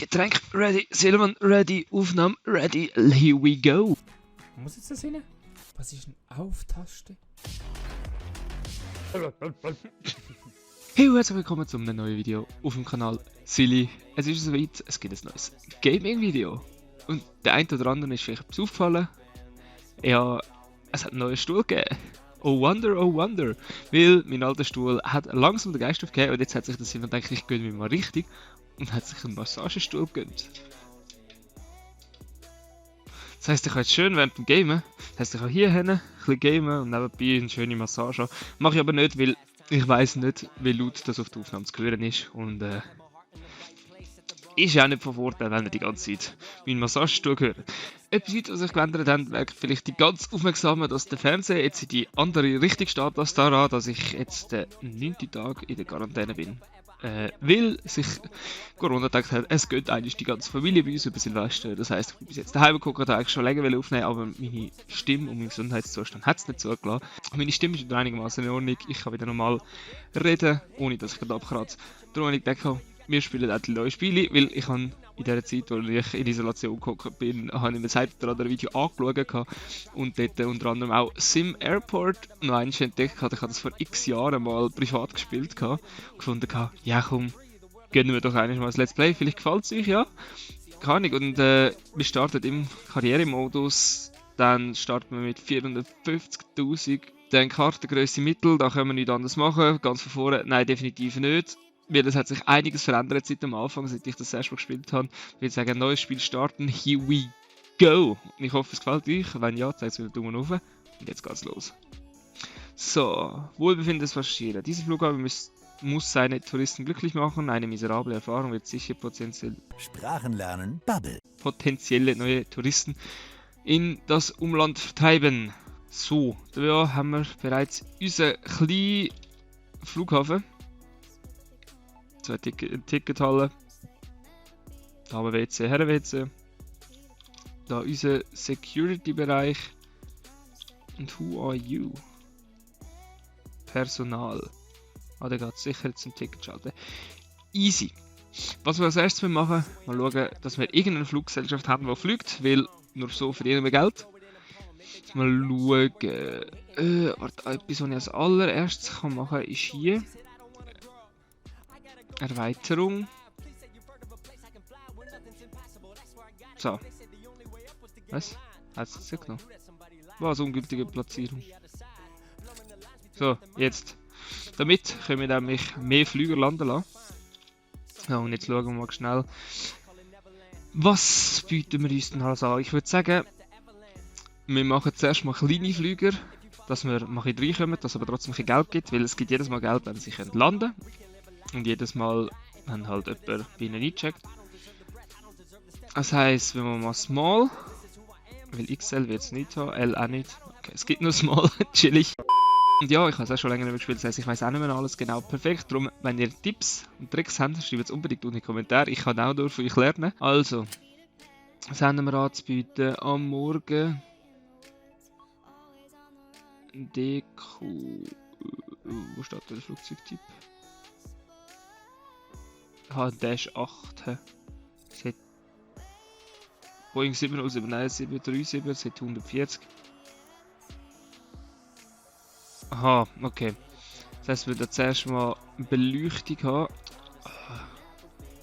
Getränk ready, Silvan ready, Aufnahme ready, here we go. Muss jetzt das rein? Was ist eine Auf-Taste? Hey und herzlich willkommen zu einem neuen Video auf dem Kanal Silly. Es ist soweit, es gibt ein neues Gaming-Video. Und der eine oder andere ist vielleicht aufgefallen. Ja, es hat einen neuen Stuhl gegeben. Oh wonder, weil mein alter Stuhl hat langsam den Geist aufgegeben und jetzt hat sich das jemand gedacht, ich gönne mir mal richtig und hat sich einen Massagestuhl gegönnt. Das heisst, ich kann jetzt schön während dem Gamen, das heisst, ich kann hier hin, ein bisschen gamen und nebenbei eine schöne Massage haben. Mache ich aber nicht, weil ich weiss nicht, wie laut das auf der Aufnahme zu hören ist und ist ja auch nicht von Vorteil, wenn ihr die ganze Zeit meinen Massagestuhl hört. Etwas weiter, was ich geändert habe, merkt vielleicht die ganz Aufmerksamen, dass der Fernseher jetzt in die andere Richtung steht, als daran, dass ich jetzt den 9. Tag in der Quarantäne bin. Weil sich Corona gedacht hat, es geht eigentlich die ganze Familie bei uns über Silvester. Das heisst, ich bin bis jetzt daheim geguckt, habe eigentlich schon länger aufnehmen, aber meine Stimme und mein Gesundheitszustand hat es nicht zugelassen. Meine Stimme ist wieder einigermaßen in Ordnung, ich kann wieder normal reden, ohne dass ich gerade abkratze. Darum habe ich gedacht, wir spielen auch die neuen Spiele, weil ich habe in der Zeit, wo ich in Isolation geguckt bin, habe ich mir seit oder andere Video angeschaut und dort unter anderem auch Sim Airport noch eins entdeckt. Ich habe das vor x Jahren mal privat gespielt und gefunden, ja komm, gönnen wir doch eigentlich mal ein Let's Play, vielleicht gefällt es euch, ja. Keine Ahnung, und wir starten im Karrieremodus, dann starten wir mit 450'000, dann Kartengröße Mittel, da können wir nichts anderes machen, ganz von vorne, nein definitiv nicht. Weil es hat sich einiges verändert seit dem Anfang, seit ich das erste Mal gespielt habe. Ich würde sagen, ein neues Spiel starten. Here we go! Ich hoffe, es gefällt euch. Wenn ja, zeigt es mir einen Daumen hoch. Und jetzt geht's los. So, Wohlbefinden des Passagieren. Diese Flughafen muss seine Touristen glücklich machen. Eine miserable Erfahrung wird sicher potenzielle neue Touristen in das Umland vertreiben. So, da haben wir bereits unseren kleinen Flughafen. Zwei Tickethallen. Da haben wir WC, Herren-WC. Da unser Security-Bereich. Und who are you? Personal. Da geht es sicher zum Ticket schalten. Easy. Was wir als erstes machen, mal schauen, dass wir irgendeine Fluggesellschaft haben, die fliegt, weil nur so verdienen wir Geld. Mal schauen. Etwas, was ich als allererstes machen kann, ist hier. Erweiterung. So. Was? Hat es das genommen? Was? Ungültige Platzierung. So, jetzt. Damit können wir nämlich mehr Flüger landen lassen. Ja, und jetzt schauen wir mal schnell. Was bieten wir uns denn alles an? Ich würde sagen, wir machen zuerst mal kleine Flüger, dass wir mal reinkommen, dass es aber trotzdem ein Geld gibt, weil es gibt jedes Mal Geld, wenn sie landen können. Und jedes Mal, wenn halt jemand bei ihnen eincheckt. Das heisst, wenn wir mal Small, weil XL wird es nicht haben, L auch nicht. Okay, es gibt nur Small, chillig. Und ja, ich habe es auch schon länger nicht mehr gespielt, das heisst, ich weiß auch nicht mehr alles genau perfekt. Darum, wenn ihr Tipps und Tricks habt, schreibt es unbedingt unten in die Kommentare. Ich kann auch nur von euch lernen. Also, was haben wir anzubieten? Am Morgen. DQ. Wo steht der Flugzeugtyp? Dash 8. Boeing 737 seit 140. Aha, okay. Das heisst, wir da zuerst mal Beleuchtung haben.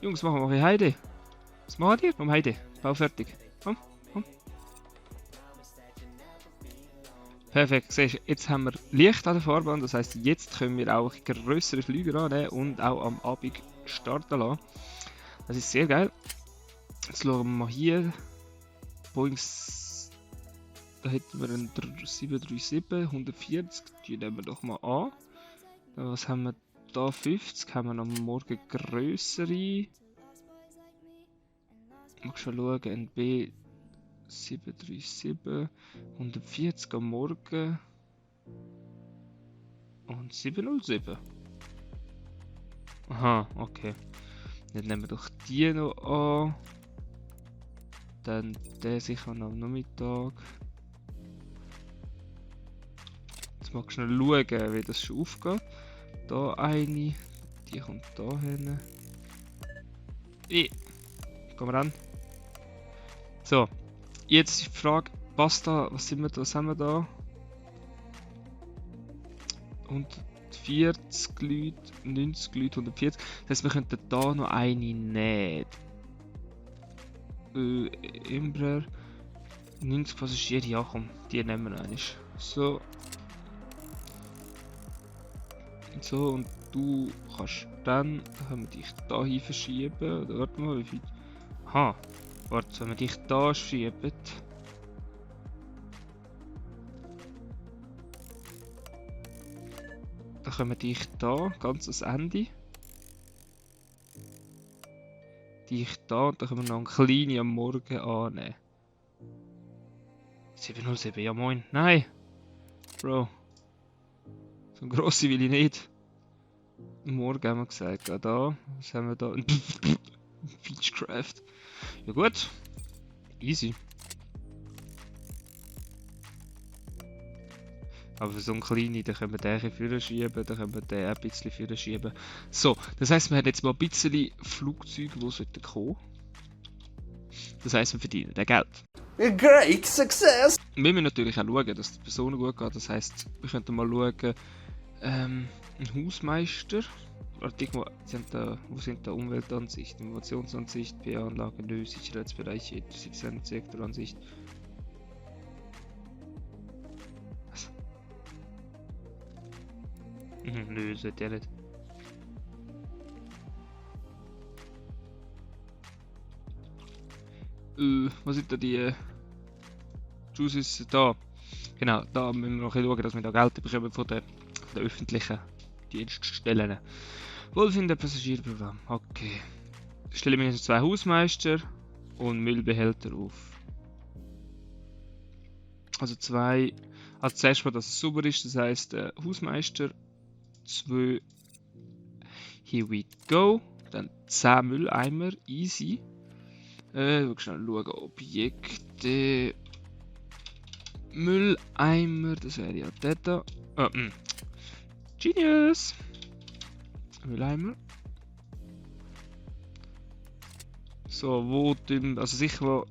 Jungs, machen wir ein bisschen Heide. Was machen die? Komm, Heide. Bau fertig. Komm. Perfekt, siehst du, jetzt haben wir Licht an der Fahrbahn, das heisst, jetzt können wir auch grössere Flüge annehmen und auch am Abend starten lassen. Das ist sehr geil. Jetzt schauen wir mal hier. Boeing, da hätten wir einen 737, 140, die nehmen wir doch mal an. Was haben wir da? 50, haben wir am Morgen grössere. Mal schon schauen, ein B 737, 140 am Morgen und 707. Aha, okay. Dann nehmen wir doch die noch an. Dann der sicher noch am Nachmittag. Jetzt mal schnell schauen, wie das schon aufgeht. Da eine, die kommt da hin. Gehen wir ran. So, jetzt die Frage, passt da, was sind wir da, was haben wir da? 140 Leute, 90 Leute, 140. Das heisst, wir könnten da noch eine nehmen. Embraer, 90 Passagiere, ja komm, die nehmen wir einmal. So. So, und du kannst dann können wir dich da hin verschieben. Oder warte mal, wie viel. Aha, warte, wenn wir dich da schieben. Dann können wir dich da, ganz ans Ende. Dich da und dann können wir noch eine kleine am Morgen annehmen. 707, ja moin. Nein! Bro. So eine grosse will ich nicht. Morgen haben wir gesagt, ja da. Was haben wir da? Beechcraft. Ja gut. Easy. Aber für so einen kleinen, dann können wir den ein bisschen schieben, dann können wir den ein bisschen schieben. So, das heisst, wir haben jetzt mal ein bisschen Flugzeuge, die sollten kommen. Das heisst, wir verdienen das Geld. A great success! Wir müssen natürlich auch schauen, dass die Personen gut geht. Das heisst, wir könnten mal schauen, ein Hausmeister. Warte mal, wo sind da Umweltansicht, Innovationsansicht, PA-Anlage, nö, Sicherheitsbereiche, Sektoransicht. Was? Nö, sollte der nicht. Was sind da die Juices da? Genau, da müssen wir noch schauen, dass wir da Geld bekommen von den öffentlichen Dienststellen. Wohlfinden Passagierprogramm. Okay. Stellen wir jetzt 2 Hausmeister und Müllbehälter auf. Also 2. Also zuerst mal, dass es sauber ist, das heisst Hausmeister 2. Here we go. Dann 10 Mülleimer, easy. Schnell schauen, Objekte. Mülleimer, das wäre ja der da. Genius! Mülleimer. So, wo tun, also sicher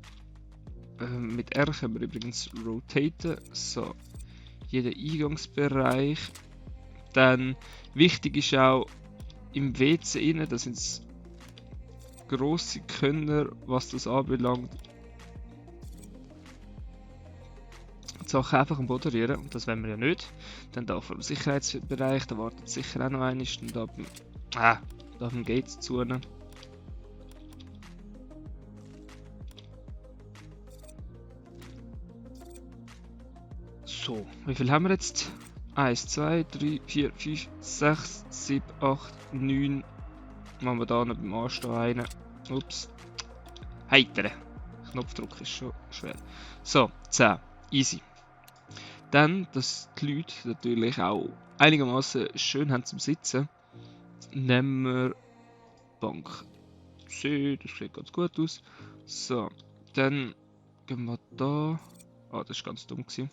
mit R können wir übrigens rotaten. So, jeder Eingangsbereich. Dann wichtig ist auch im WC rein, da sind es grosse Könner, was das anbelangt. Die Sachen einfach am Boden rühren, und das wollen wir ja nicht. Dann da vor dem Sicherheitsbereich, da wartet sicher auch noch einer, und da beim Gate zu. So, wie viel haben wir jetzt? 1, 2, 3, 4, 5, 6, 7, 8, 9. Machen wir da noch beim Anstehen einen. Ups. Heitere. Knopfdruck ist schon schwer. So, 10. Easy. Dann, dass die Leute natürlich auch einigermaßen schön haben zum Sitzen, nehmen wir Bank C, das sieht ganz gut aus. So, dann gehen wir da. Das war ganz dumm gewesen.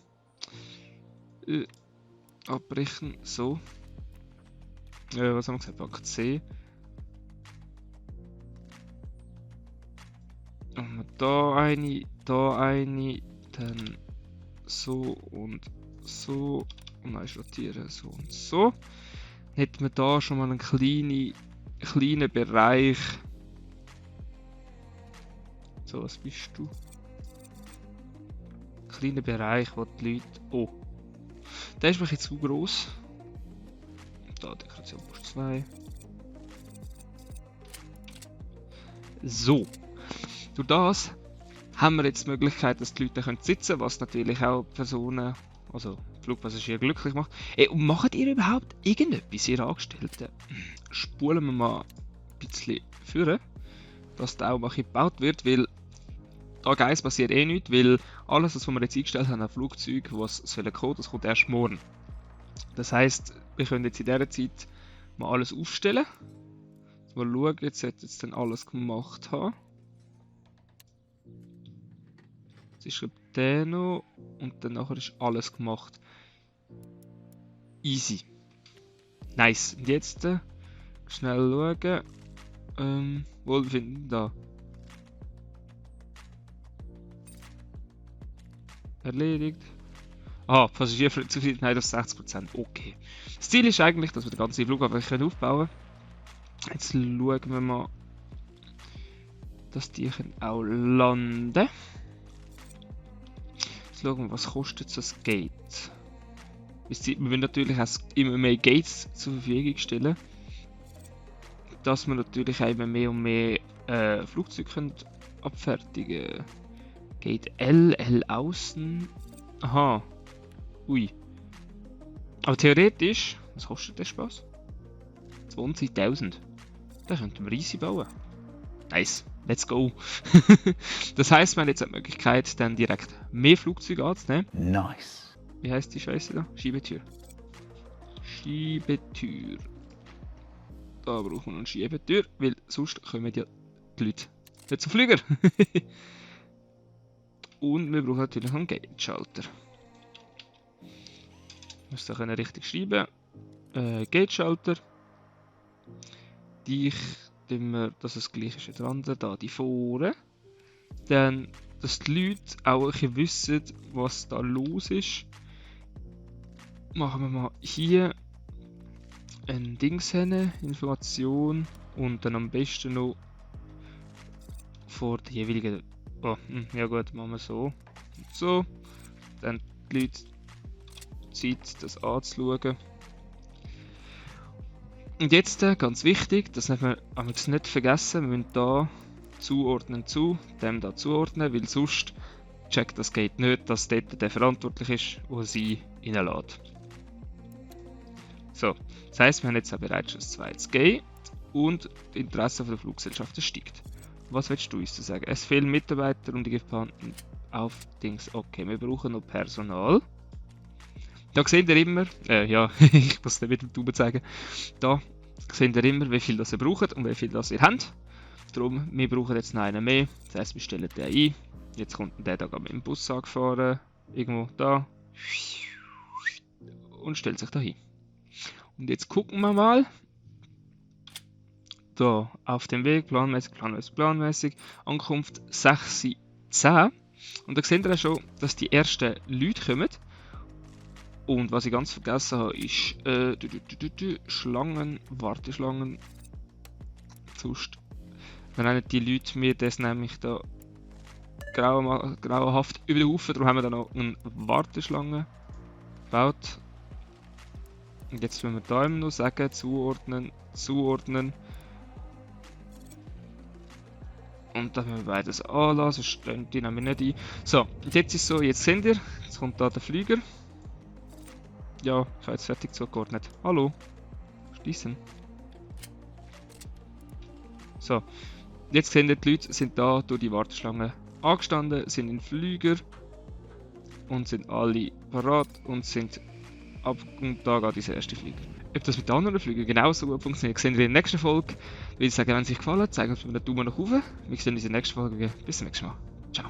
Abbrechen, so. Was haben wir gesagt? Bank C. Machen wir da eine, dann so und so. Und dann rotieren, so und so. Dann hätten wir da schon mal einen kleinen Bereich. So, was bist du? Kleiner Bereich, wo die Leute. Oh! Der ist jetzt zu gross. Da, Dekoration plus 2. So. Durch das haben wir jetzt die Möglichkeit, dass die Leute sitzen können, was natürlich auch Personen, also Flugpassagiere, glücklich macht. Und macht ihr überhaupt irgendetwas, ihr Angestellten? Spulen wir mal ein bisschen führen, dass da auch mal gebaut wird, weil da Geist passiert eh nichts, weil alles, was wir jetzt eingestellt haben, an Flugzeugen, was sollen kommen, das kommt erst morgen. Das heisst, wir können jetzt in dieser Zeit mal alles aufstellen. Mal schauen, jetzt sollte jetzt dann alles gemacht haben. Jetzt ist der noch und dann nachher ist alles gemacht. Easy. Nice. Und jetzt schnell schauen. Wohlbefinden da. Erledigt. Ah, Passagierzufriedenheit auf 60%. Okay. Das Ziel ist eigentlich, dass wir den ganzen Flughafen aufbauen können. Jetzt schauen wir mal, dass die auch landen können. Jetzt schauen wir, was kostet so ein Gate. Wir müssen natürlich auch immer mehr Gates zur Verfügung stellen, dass wir natürlich auch immer mehr und mehr Flugzeuge abfertigen können. Gate L außen. Aha. Ui. Aber theoretisch, was kostet der Spaß? 20.000. Da könnten wir easy bauen. Nice. Let's go. Das heisst, wir haben jetzt die Möglichkeit, dann direkt mehr Flugzeuge anzunehmen. Nice. Wie heisst die Scheiße da? Schiebetür. Schiebetür. Da brauchen wir noch eine Schiebetür, weil sonst kommen ja die Leute nicht zum Flüger. Und wir brauchen natürlich noch einen Gate-Schalter. Wir müssen da richtig schreiben. Gate-Schalter. Dass es gleich ist wie der andere, da die vorne. Dann, dass die Leute auch ein bisschen wissen, was da los ist. Machen wir mal hier ein Dings hin, Information und dann am besten noch vor der jeweiligen. Oh, ja gut, machen wir so. Und so. Dann die Leute Zeit, das anzuschauen. Und jetzt ganz wichtig, das darf man nicht vergessen, wir müssen hier zuordnen dem da zuordnen, weil sonst checkt das Gate nicht, dass dort der verantwortlich ist, der sie reinlässt. So, das heisst, wir haben jetzt auch bereits schon das zweites Gate und das Interesse der Fluggesellschaften steigt. Was willst du uns sagen? Es fehlen Mitarbeiter und die geplanten auf Dings. Okay, wir brauchen noch Personal. Da seht ihr immer, ja, ich muss nicht mit dem Tauben sagen, da seht ihr immer, wie viel das ihr braucht und wie viel das ihr habt. Darum, wir brauchen jetzt noch einen mehr, das heisst, wir stellen den ein. Jetzt kommt der da mit dem Bus angefahren, irgendwo da, und stellt sich da hin. Und jetzt gucken wir mal, da, auf dem Weg, planmäßig, Ankunft 6:10. Und da seht ihr schon, dass die ersten Leute kommen. Und was ich ganz vergessen habe, ist Schlangen, Warteschlangen. Sonst, wenn die Leute mir das nämlich da grauenhaft über den Haufen, darum haben wir da noch eine Warteschlange gebaut. Und jetzt müssen wir da immer noch sagen, zuordnen. Und dann müssen wir beides anlassen, sonst stellen die nämlich nicht ein. So, und jetzt ist es so, jetzt seht ihr, jetzt kommt da der Flüger. Ja, ich habe jetzt fertig zugeordnet. Hallo. Schließen. So. Jetzt sehen die Leute, sind da durch die Warteschlange angestanden, sind in Flüger und sind alle parat und sind ab und da geht dieser erste Flieger. Ob das mit den anderen Flügen genauso gut funktioniert, sehen wir in der nächsten Folge. Ich würde sagen, wenn es euch gefallen hat, zeigen wir einen Daumen nach oben. Wir sehen uns in der nächsten Folge. Bis zum nächsten Mal. Ciao.